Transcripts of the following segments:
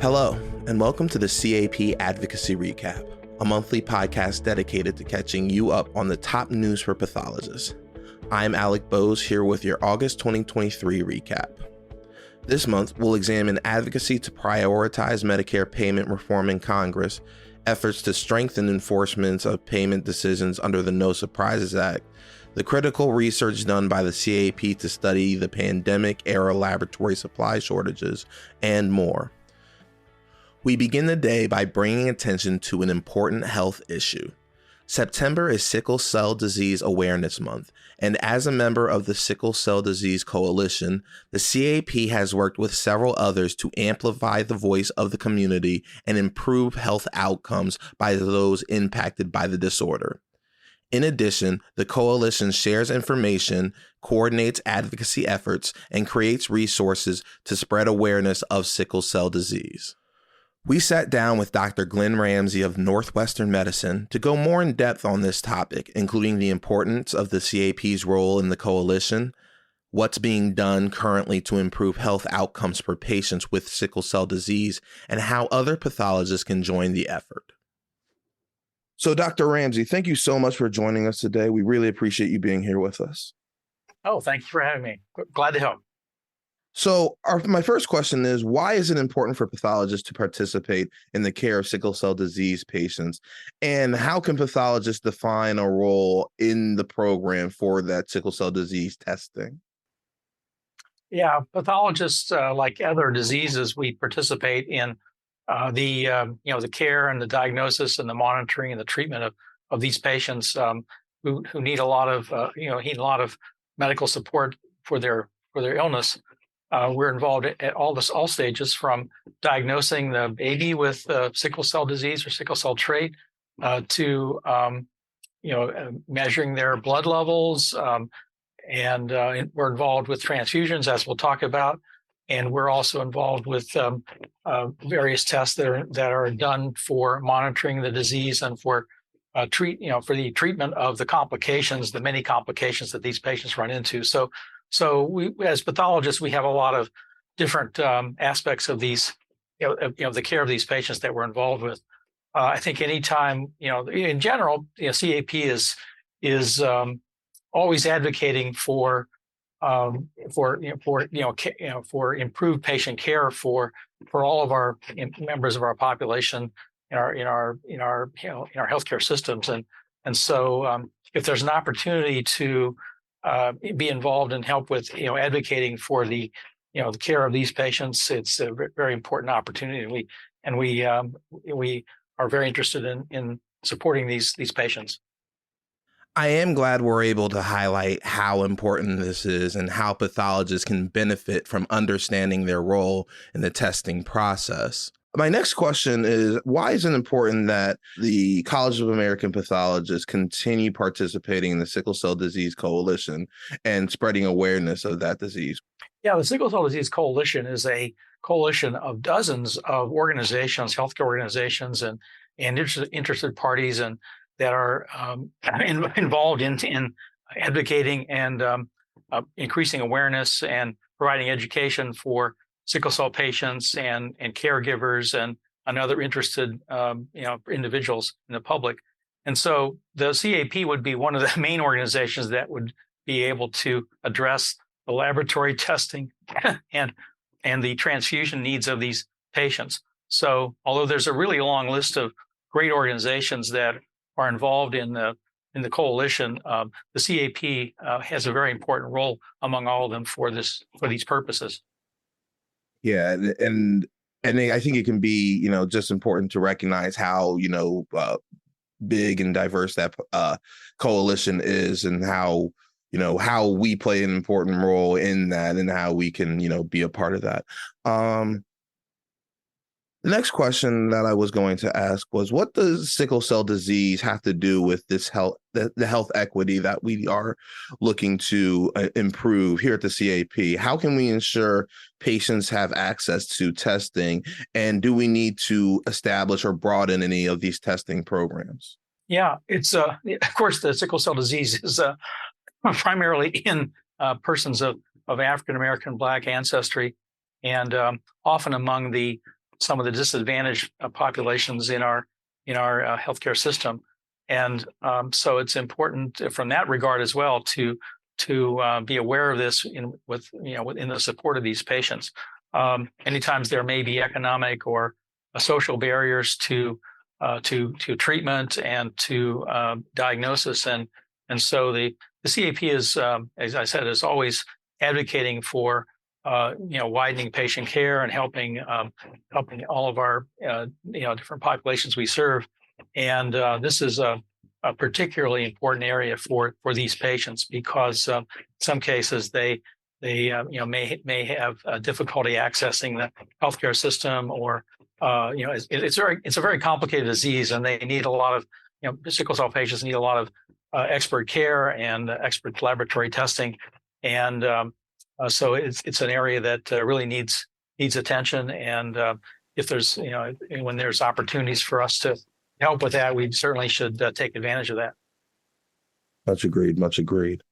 Hello, and welcome to the CAP Advocacy Recap, a monthly podcast dedicated to catching you up on the top news for pathologists. I'm Alec Bose here with your August 2023 recap. This month, we'll examine advocacy to prioritize Medicare payment reform in Congress, efforts to strengthen enforcement of payment decisions under the No Surprises Act, the critical research done by the CAP to study the pandemic-era laboratory supply shortages, and more. We begin the day by bringing attention to an important health issue. September is Sickle Cell Disease Awareness Month, and as a member of the Sickle Cell Disease Coalition, the CAP has worked with several others to amplify the voice of the community and improve health outcomes by those impacted by the disorder. In addition, the coalition shares information, coordinates advocacy efforts, and creates resources to spread awareness of sickle cell disease. We sat down with Dr. Glenn Ramsey of Northwestern Medicine to go more in depth on this topic, including the importance of the CAP's role in the coalition, what's being done currently to improve health outcomes for patients with sickle cell disease, and how other pathologists can join the effort. So, Dr. Ramsey, thank you so much for joining us today. We really appreciate you being here with us. Oh, thank you for having me. Glad to help. So my first question is, why is it important for pathologists to participate in the care of sickle cell disease patients? And how can pathologists define a role in the program for that sickle cell disease testing? Yeah, pathologists, like other diseases, we participate in the care and the diagnosis and the monitoring and the treatment of these patients who need a lot of medical support for their illness. We're involved at all stages, from diagnosing the baby with sickle cell disease or sickle cell trait to measuring their blood levels, and we're involved with transfusions, as we'll talk about, and we're also involved with various tests that are done for monitoring the disease and for for the treatment of the complications, the many complications that these patients run into. So we, as pathologists, we have a lot of different aspects of these, the care of these patients that we're involved with. I think anytime, in general, CAP is always advocating for improved patient care for all of our members of our population in our healthcare systems, and so if there's an opportunity to be involved and help with advocating for the care of these patients, it's a very important opportunity, and we are very interested in supporting these patients. I am glad we're able to highlight how important this is and how pathologists can benefit from understanding their role in the testing process. My next question is, why is it important that the College of American Pathologists continue participating in the Sickle Cell Disease Coalition and spreading awareness of that disease? Yeah, the Sickle Cell Disease Coalition is a coalition of dozens of organizations, healthcare organizations, and interested parties, and that are involved in advocating and increasing awareness and providing education for sickle cell patients and caregivers and other interested individuals in the public. And so the CAP would be one of the main organizations that would be able to address the laboratory testing and the transfusion needs of these patients. So although there's a really long list of great organizations that are involved in the coalition, the CAP has a very important role among all of them for these purposes. Yeah, and I think it can be, just important to recognize how, big and diverse that coalition is, and how we play an important role in that, and how we can, be a part of that. The next question that I was going to ask was, what does sickle cell disease have to do with this the health equity that we are looking to improve here at the CAP? How can we ensure patients have access to testing, and do we need to establish or broaden any of these testing programs? Yeah, it's of course, the sickle cell disease is primarily in persons of African American Black ancestry, and often among the some of the disadvantaged populations in our healthcare system. And so it's important from that regard as well to be aware of this in the support of these patients. Anytime there may be economic or social barriers to treatment and to diagnosis, and so the CAP is, as I said, is always advocating for widening patient care and helping all of our different populations we serve. And this is a particularly important area for these patients because in some cases they may have difficulty accessing the healthcare system, or it's a very complicated disease, and they need a lot of sickle cell patients need a lot of expert care and expert laboratory testing, and so it's an area that really needs attention. And if there's when there's opportunities for us to help with that, we certainly should take advantage of that. Much agreed. Much agreed.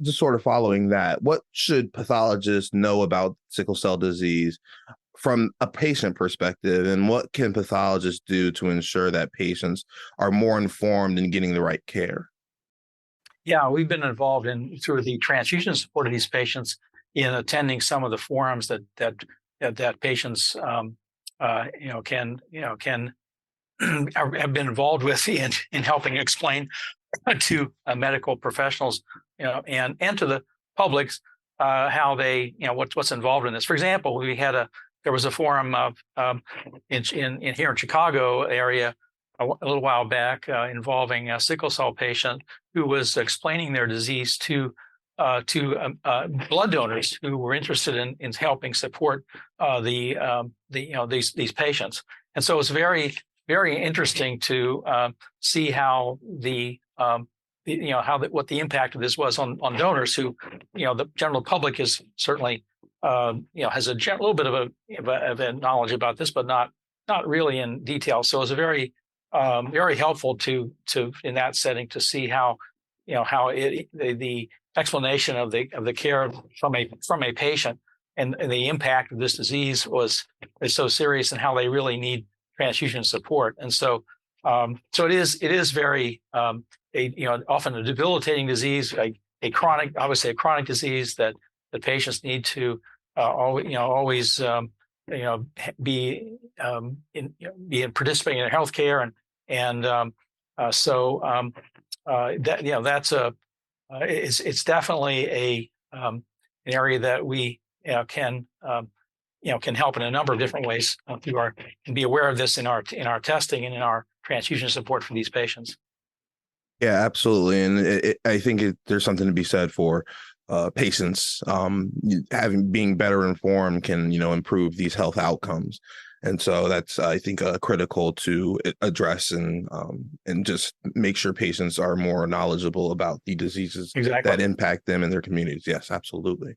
Just sort of following that, what should pathologists know about sickle cell disease from a patient perspective, and what can pathologists do to ensure that patients are more informed in getting the right care? Yeah, we've been involved through the transfusion support of these patients in attending some of the forums that patients can have been involved with in helping explain to medical professionals, and to the publics how they, what's involved in this. For example, there was a forum in here in Chicago area a little while back involving a sickle cell patient who was explaining their disease to blood donors who were interested in helping support these patients. And so it's very, very interesting to see how what the impact of this was on donors who, the general public is certainly has a little bit of a knowledge about this, but not really in detail. So it's a very very helpful to in that setting to see how the explanation of the care from a patient and the impact of this disease is so serious, and how they really need transfusion support. And so it is very often a debilitating disease, a chronic disease that patients need to always be participating in healthcare, and that's it's definitely an area that we can help in a number of different ways and be aware of this in our testing and in our transfusion support for these patients. Yeah, absolutely. And I think there's something to be said for patients being better informed can, improve these health outcomes. And so that's, I think, critical to address and just make sure patients are more knowledgeable about the diseases that impact them and their communities. Yes, absolutely.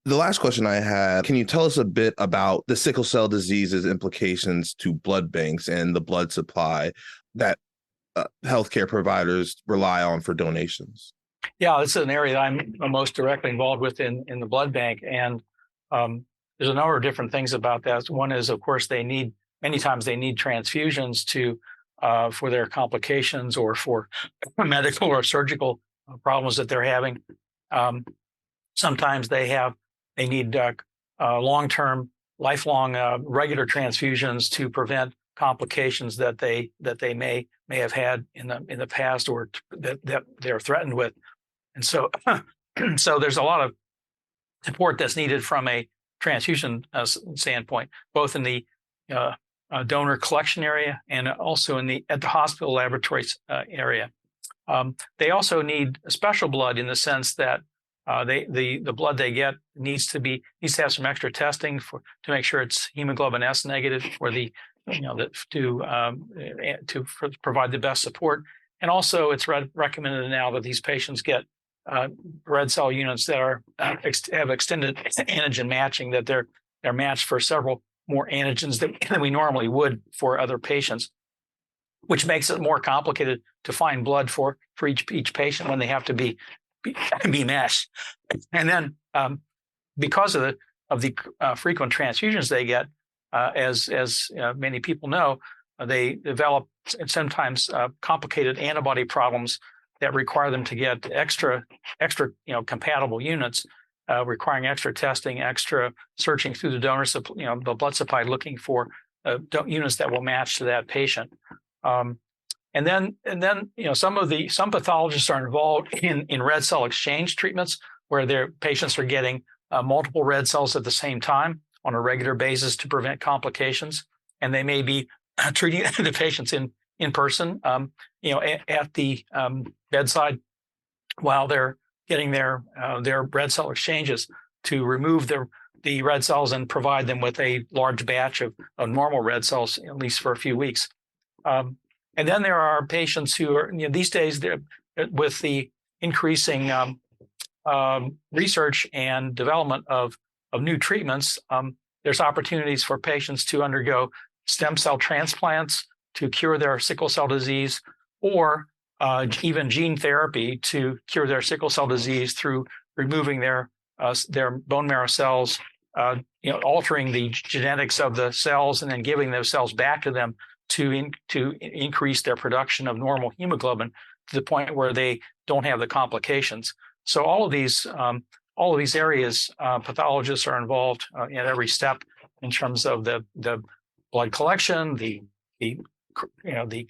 The last question I had, can you tell us a bit about the sickle cell disease's implications to blood banks and the blood supply that healthcare providers rely on for donations? Yeah, it's an area that I'm most directly involved with in the blood bank. And there's a number of different things about that. One is, of course, many times they need transfusions for their complications or for medical or surgical problems that they're having. Sometimes they need long-term, lifelong, regular transfusions to prevent complications that they may have had in the past, or that they're threatened with. And so there's a lot of support that's needed from a transfusion standpoint, both in the donor collection area and also at the hospital laboratories area. They also need special blood in the sense that the blood they get needs to have some extra testing to make sure it's hemoglobin S negative to provide the best support. And also, it's recommended now that these patients get red cell units that have extended antigen matching, that they're matched for several more antigens than we normally would for other patients, which makes it more complicated to find blood for each patient when they have to be matched. And then because of the frequent transfusions they get, as many people know, they develop sometimes complicated antibody problems that require them to get extra compatible units, requiring extra testing, extra searching through the donor the blood supply, looking for units that will match to that patient. And then some pathologists are involved in red cell exchange treatments where their patients are getting multiple red cells at the same time on a regular basis to prevent complications, and they may be treating the patients in person, at the bedside while they're getting their red cell exchanges to remove the red cells and provide them with a large batch of normal red cells, at least for a few weeks. And then there are patients who are, these days, with the increasing research and development of new treatments, there's opportunities for patients to undergo stem cell transplants to cure their sickle cell disease, or even gene therapy to cure their sickle cell disease through removing their bone marrow cells, altering the genetics of the cells, and then giving those cells back to them to increase their production of normal hemoglobin to the point where they don't have the complications. So all of these areas, pathologists are involved at every step in terms of the blood collection, the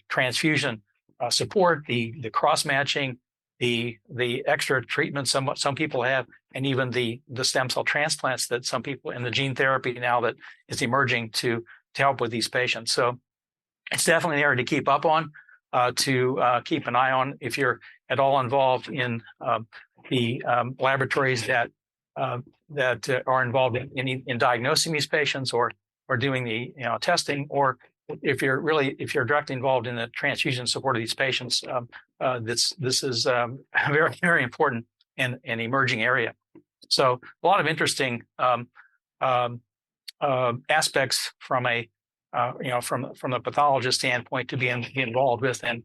transfusion support, the cross matching, the extra treatment some people have, and even the stem cell transplants that some people, and the gene therapy now that is emerging to help with these patients. So it's definitely an area to keep up on, to keep an eye on if you're at all involved in the laboratories that are involved in diagnosing these patients or doing the testing, or if you're directly involved in the transfusion support of these patients. This is a very, very important and emerging area. So a lot of interesting aspects from from the pathologist standpoint to be involved with, and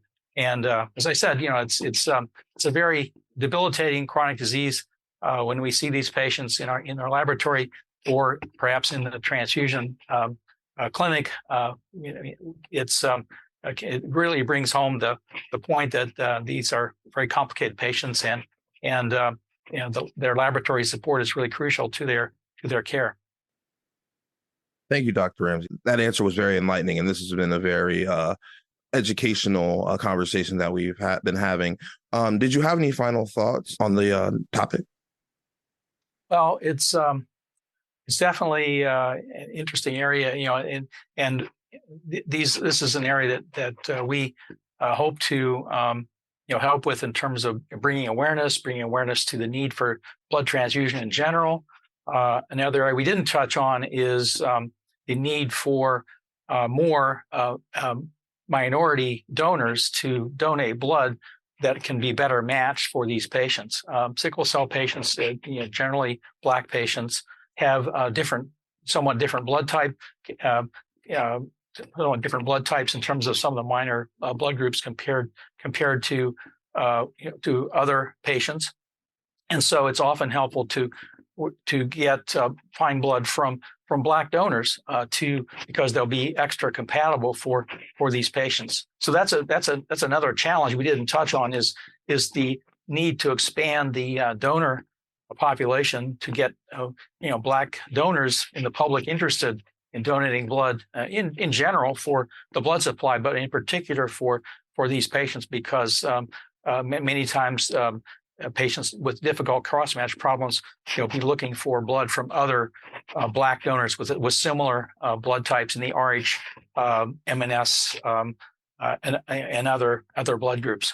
as I said, it's a very debilitating chronic disease when we see these patients in our laboratory, or perhaps in the transfusion clinic. It really brings home the point that these are very complicated patients, and their laboratory support is really crucial to their care. Thank you, Dr. Ramsey. That answer was very enlightening, and this has been a very educational conversation that we've been having. Did you have any final thoughts on the topic? Well, it's definitely an interesting area, and this is an area that we hope to help with in terms of bringing awareness to the need for blood transfusion in general. Another area we didn't touch on is the need for more minority donors to donate blood that can be better matched for these patients. Sickle cell patients, generally Black patients, have somewhat different blood type, different blood types in terms of some of the minor blood groups compared to other patients, and so it's often helpful to find blood from Black donors because they'll be extra compatible for these patients. So that's another challenge we didn't touch on is the need to expand the donor population to get Black donors in the public interested in donating blood in general for the blood supply, but in particular for these patients, because many times patients with difficult cross-match problems be looking for blood from other Black donors with similar blood types in the RH, MNS, and other blood groups.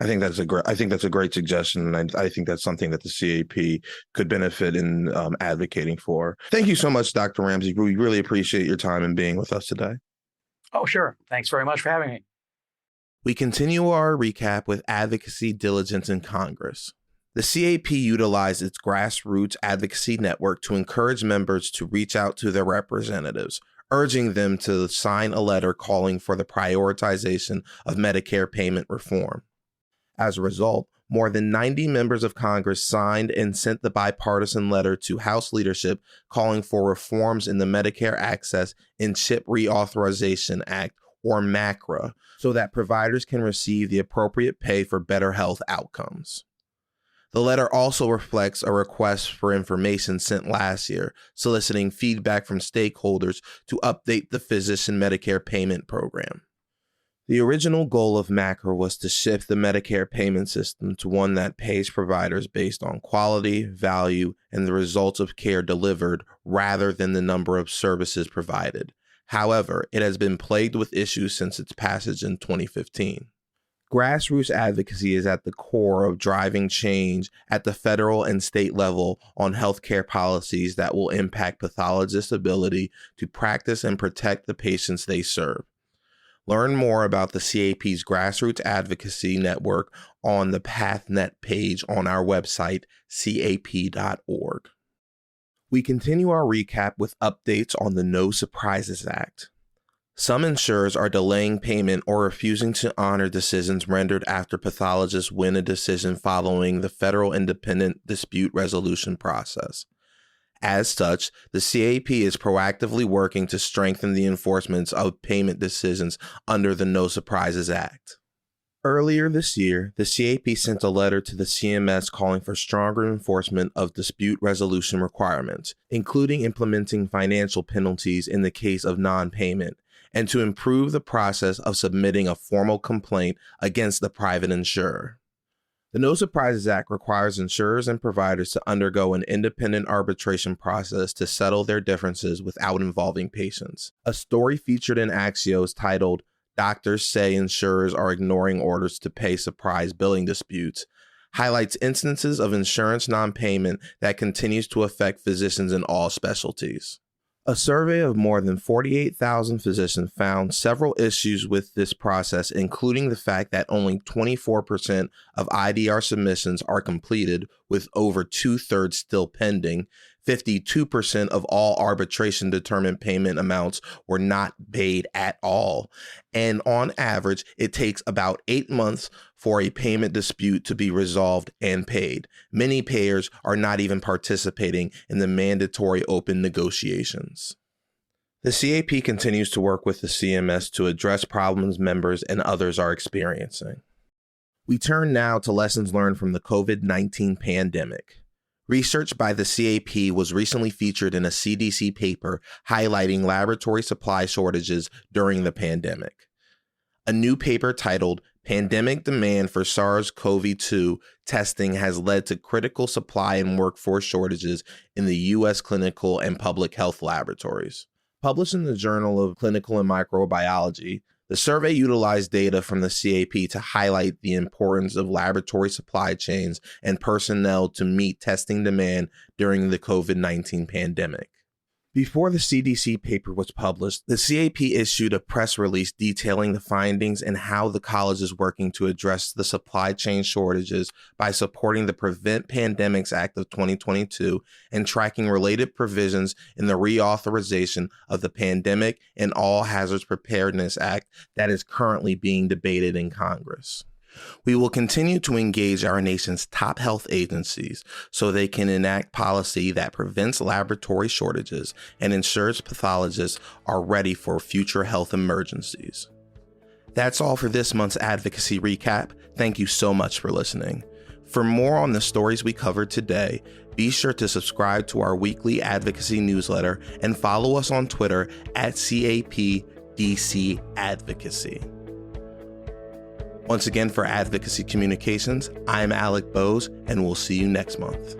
I think that's a great suggestion, and I think that's something that the CAP could benefit in advocating for. Thank you so much, Dr. Ramsey. We really appreciate your time and being with us today. Oh, sure. Thanks very much for having me. We continue our recap with advocacy diligence in Congress. The CAP utilized its grassroots advocacy network to encourage members to reach out to their representatives, urging them to sign a letter calling for the prioritization of Medicare payment reform. As a result, More than 90 members of Congress signed and sent the bipartisan letter to House leadership calling for reforms in the Medicare Access and CHIP Reauthorization Act, or MACRA, so that providers can receive the appropriate pay for better health outcomes. The letter also reflects a request for information sent last year, soliciting feedback from stakeholders to update the physician Medicare payment program. The original goal of MACRA was to shift the Medicare payment system to one that pays providers based on quality, value, and the results of care delivered rather than the number of services provided. However, it has been plagued with issues since its passage in 2015. Grassroots advocacy is at the core of driving change at the federal and state level on healthcare policies that will impact pathologists' ability to practice and protect the patients they serve. Learn more about the CAP's Grassroots Advocacy Network on the PathNet page on our website, cap.org. We continue our recap with updates on the No Surprises Act. Some insurers are delaying payment or refusing to honor decisions rendered after pathologists win a decision following the federal independent dispute resolution process. As such, the CAP is proactively working to strengthen the enforcement of payment decisions under the No Surprises Act. Earlier this year, the CAP sent a letter to the CMS calling for stronger enforcement of dispute resolution requirements, including implementing financial penalties in the case of non-payment, and to improve the process of submitting a formal complaint against the private insurer. The No Surprises Act requires insurers and providers to undergo an independent arbitration process to settle their differences without involving patients. A story featured in Axios titled, "Doctors Say Insurers Are Ignoring Orders to Pay Surprise Billing Disputes," highlights instances of insurance non-payment that continues to affect physicians in all specialties. A survey of more than 48,000 physicians found several issues with this process, including the fact that only 24% of IDR submissions are completed, with over 2/3 still pending. 52% of all arbitration determined payment amounts were not paid at all. And on average, it takes about 8 months for a payment dispute to be resolved and paid. Many payers are not even participating in the mandatory open negotiations. The CAP continues to work with the CMS to address problems members and others are experiencing. We turn now to lessons learned from the COVID-19 pandemic. Research by the CAP was recently featured in a CDC paper highlighting laboratory supply shortages during the pandemic. A new paper titled "Pandemic Demand for SARS-CoV-2 Testing Has Led to Critical Supply and Workforce Shortages in the U.S. Clinical and Public Health Laboratories." Published in the Journal of Clinical and Microbiology, the survey utilized data from the CAP to highlight the importance of laboratory supply chains and personnel to meet testing demand during the COVID-19 pandemic. Before the CDC paper was published, the CAP issued a press release detailing the findings and how the college is working to address the supply chain shortages by supporting the Prevent Pandemics Act of 2022 and tracking related provisions in the reauthorization of the Pandemic and All Hazards Preparedness Act that is currently being debated in Congress. We will continue to engage our nation's top health agencies so they can enact policy that prevents laboratory shortages and ensures pathologists are ready for future health emergencies. That's all for this month's Advocacy Recap. Thank you so much for listening. For more on the stories we covered today, be sure to subscribe to our weekly advocacy newsletter and follow us on Twitter at CAPDC Advocacy. Once again, for Advocacy Communications, I'm Alec Bose, and we'll see you next month.